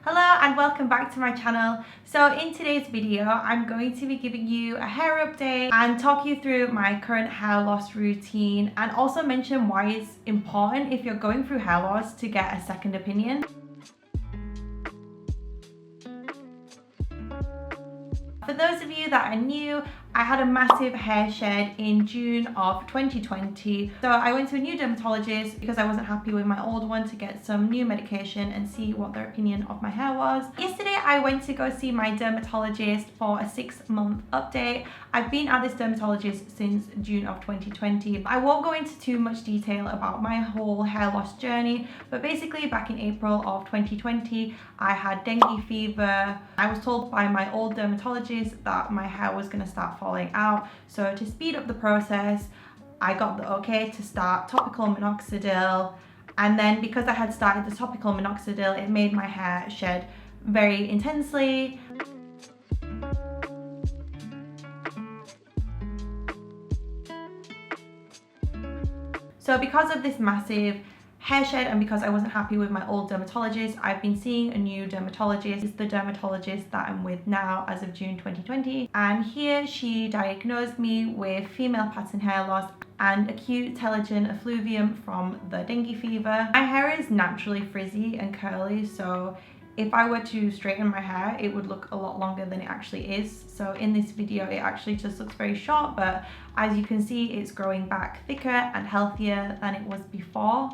Hello and welcome back to my channel. So in today's video, I'm going to be giving you a hair update and talk you through my current hair loss routine and also mention why it's important if you're going through hair loss to get a second opinion. For those of you that are new, I had a massive hair shed in June of 2020. So I went to a new dermatologist because I wasn't happy with my old one to get some new medication and see what their opinion of my hair was. Yesterday I went to go see my dermatologist for a 6-month update. I've been at this dermatologist since June of 2020. I won't go into too much detail about my whole hair loss journey, but basically back in April of 2020, I had dengue fever. I was told by my old dermatologist that my hair was going to start falling out. So to speed up the process, I got the okay to start topical minoxidil. And then because I had started the topical minoxidil, it made my hair shed very intensely. So because of this massive hair shed and because I wasn't happy with my old dermatologist, I've been seeing a new dermatologist. It's the dermatologist that I'm with now as of June 2020. And here she diagnosed me with female pattern hair loss and acute telogen effluvium from the dengue fever. My hair is naturally frizzy and curly, so if I were to straighten my hair, it would look a lot longer than it actually is. So in this video, it actually just looks very short, but as you can see, it's growing back thicker and healthier than it was before.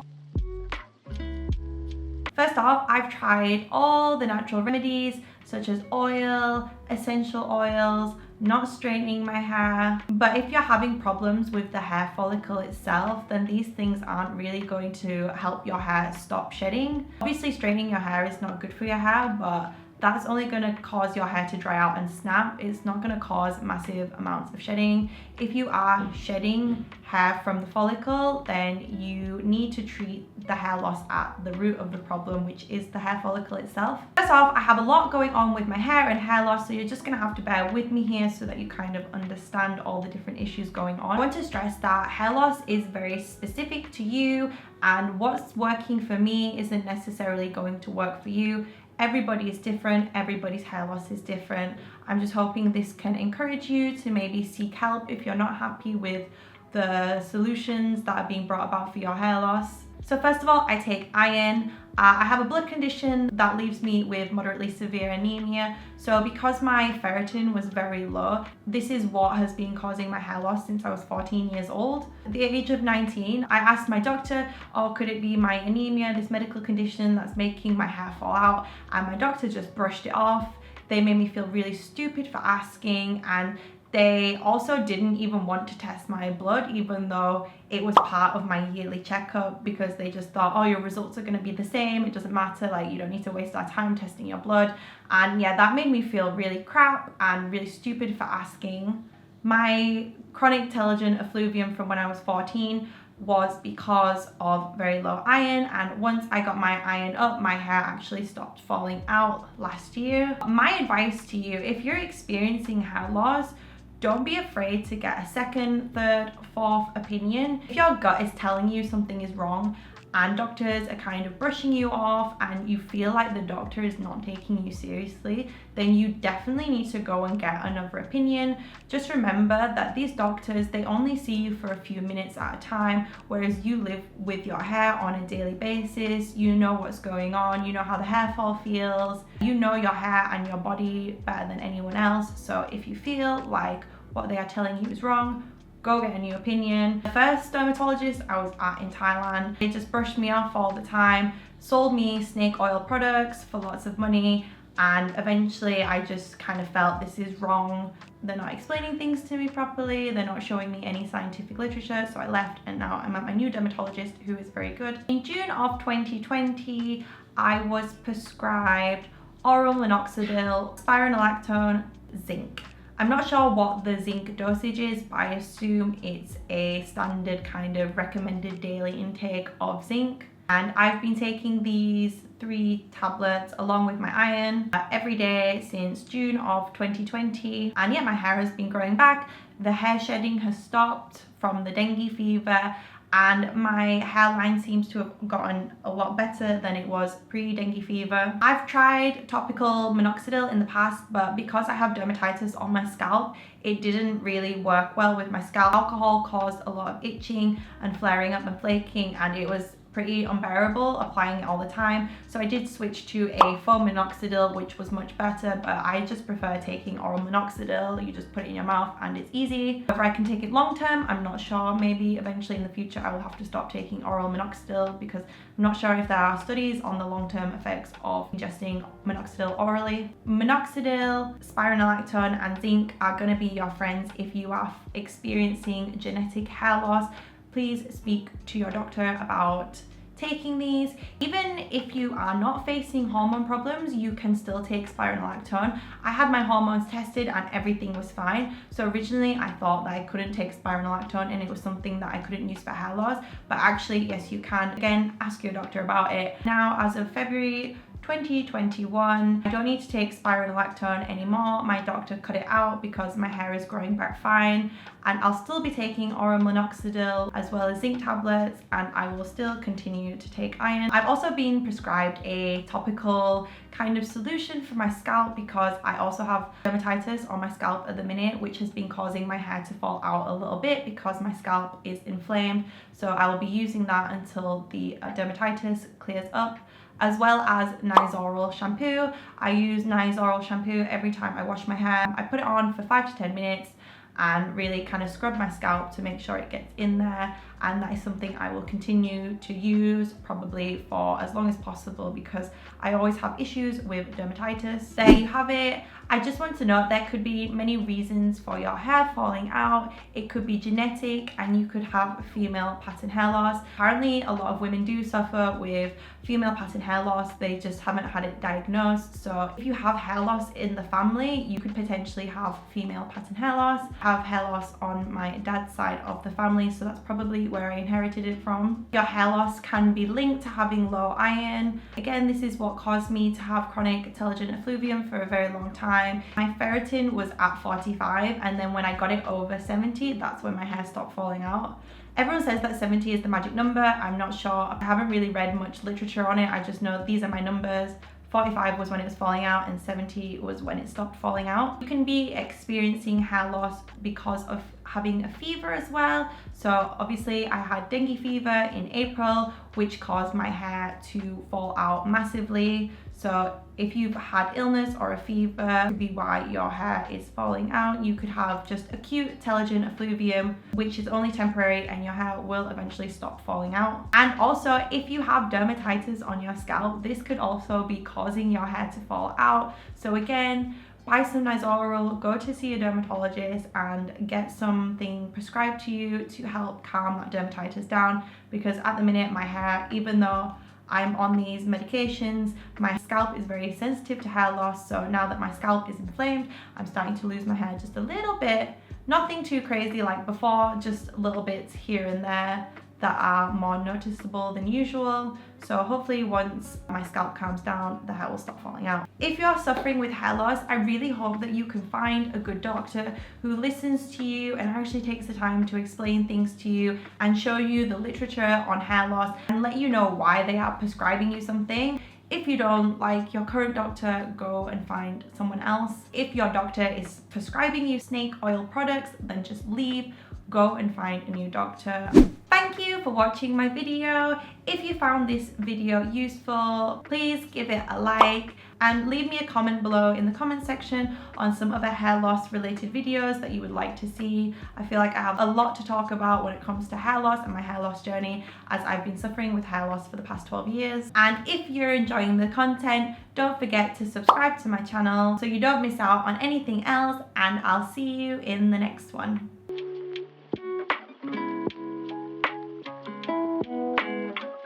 First off, I've tried all the natural remedies such as oil, essential oils, not straightening my hair. But if you're having problems with the hair follicle itself, then these things aren't really going to help your hair stop shedding. Obviously, straightening your hair is not good for your hair, but that's only going to cause your hair to dry out and snap. It's not going to cause massive amounts of shedding. If you are shedding hair from the follicle, then you need to treat the hair loss at the root of the problem, which is the hair follicle itself. First off, I have a lot going on with my hair and hair loss, so you're just going to have to bear with me here so that you kind of understand all the different issues going on. I want to stress that hair loss is very specific to you, and what's working for me isn't necessarily going to work for you. Everybody is different, everybody's hair loss is different. I'm just hoping this can encourage you to maybe seek help if you're not happy with the solutions that are being brought about for your hair loss. So first of all, I take iron. I have a blood condition that leaves me with moderately severe anemia. So because my ferritin was very low, this is what has been causing my hair loss since I was 14 years old. At the age of 19, I asked my doctor, oh, could it be my anemia, this medical condition that's making my hair fall out? And my doctor just brushed it off. They made me feel really stupid for asking, and they also didn't even want to test my blood, even though it was part of my yearly checkup, because they just thought, oh, your results are going to be the same. It doesn't matter. Like, you don't need to waste our time testing your blood. And yeah, that made me feel really crap and really stupid for asking. My chronic telogen effluvium from when I was 14 was because of very low iron, and once I got my iron up, my hair actually stopped falling out last year. My advice to you, if you're experiencing hair loss, don't be afraid to get a second, third, fourth opinion. If your gut is telling you something is wrong and doctors are kind of brushing you off and you feel like the doctor is not taking you seriously, then you definitely need to go and get another opinion. Just remember that these doctors, they only see you for a few minutes at a time, whereas you live with your hair on a daily basis. You know what's going on, you know how the hair fall feels, you know your hair and your body better than anyone else. So if you feel like what they are telling you is wrong, go get a new opinion. The first dermatologist I was at in Thailand, they just brushed me off all the time, sold me snake oil products for lots of money, and eventually I just kind of felt this is wrong. They're not explaining things to me properly, they're not showing me any scientific literature, so I left and now I'm at my new dermatologist who is very good. In June of 2020, I was prescribed oral minoxidil, spironolactone, zinc. I'm not sure what the zinc dosage is, but I assume it's a standard kind of recommended daily intake of zinc. And I've been taking these 3 tablets along with my iron every day since June of 2020. And yeah, my hair has been growing back. The hair shedding has stopped from the dengue fever, and my hairline seems to have gotten a lot better than it was pre-dengue fever. I've tried topical minoxidil in the past, but because I have dermatitis on my scalp, it didn't really work well with my scalp. Alcohol caused a lot of itching and flaring up and flaking, and it was pretty unbearable applying it all the time. So I did switch to a foam minoxidil, which was much better, but I just prefer taking oral minoxidil. You just put it in your mouth and it's easy. Whether I can take it long term, I'm not sure. Maybe eventually in the future I will have to stop taking oral minoxidil, because I'm not sure if there are studies on the long-term effects of ingesting minoxidil orally. Minoxidil, spironolactone and zinc are going to be your friends if you are experiencing genetic hair loss. Please speak to your doctor about taking these. Even if you are not facing hormone problems, you can still take spironolactone. I had my hormones tested and everything was fine. So originally I thought that I couldn't take spironolactone and it was something that I couldn't use for hair loss, but actually yes you can. Again, ask your doctor about it. Now, as of February 2021, I don't need to take spironolactone anymore. My doctor cut it out because my hair is growing back fine, and I'll still be taking oral minoxidil as well as zinc tablets, and I will still continue to take iron. I've also been prescribed a topical kind of solution for my scalp because I also have dermatitis on my scalp at the minute, which has been causing my hair to fall out a little bit because my scalp is inflamed. So I will be using that until the dermatitis clears up, as well as nice oral shampoo. I use nice oral shampoo every time I wash my hair. I put it on for 5 to 10 minutes and really kind of scrub my scalp to make sure it gets in there, and that is something I will continue to use probably for as long as possible because I always have issues with dermatitis. There you have it. I just want to note there could be many reasons for your hair falling out. It could be genetic and you could have female pattern hair loss. Apparently a lot of women do suffer with female pattern hair loss, they just haven't had it diagnosed. So if you have hair loss in the family, you could potentially have female pattern hair loss. I have hair loss on my dad's side of the family, so that's probably where I inherited it from. Your hair loss can be linked to having low iron. Again, this is what caused me to have chronic telogen effluvium for a very long time. My ferritin was at 45, and then when I got it over 70, that's when my hair stopped falling out. Everyone says that 70 is the magic number. I'm not sure. I haven't really read much literature on it. I just know these are my numbers. 45 was when it was falling out and 70 was when it stopped falling out. You can be experiencing hair loss because of having a fever as well. So obviously I had dengue fever in April, which caused my hair to fall out massively. So if you've had illness or a fever, could be why your hair is falling out. You could have just acute telogen effluvium, which is only temporary, and your hair will eventually stop falling out. And also, if you have dermatitis on your scalp, this could also be causing your hair to fall out. So again, buy some nice oral, go to see a dermatologist and get something prescribed to you to help calm that dermatitis down, because at the minute my hair, even though I'm on these medications, my scalp is very sensitive to hair loss. So now that my scalp is inflamed, I'm starting to lose my hair just a little bit. Nothing too crazy like before, just little bits here and there that are more noticeable than usual. So hopefully once my scalp calms down, the hair will stop falling out. If you're suffering with hair loss, I really hope that you can find a good doctor who listens to you and actually takes the time to explain things to you and show you the literature on hair loss and let you know why they are prescribing you something. If you don't like your current doctor, go and find someone else. If your doctor is prescribing you snake oil products, then just leave, go and find a new doctor. Thank you for watching my video. If you found this video useful, please give it a like and leave me a comment below in the comment section on some other hair loss related videos that you would like to see. I feel like I have a lot to talk about when it comes to hair loss and my hair loss journey, as I've been suffering with hair loss for the past 12 years. And if you're enjoying the content, don't forget to subscribe to my channel so you don't miss out on anything else, and I'll see you in the next one.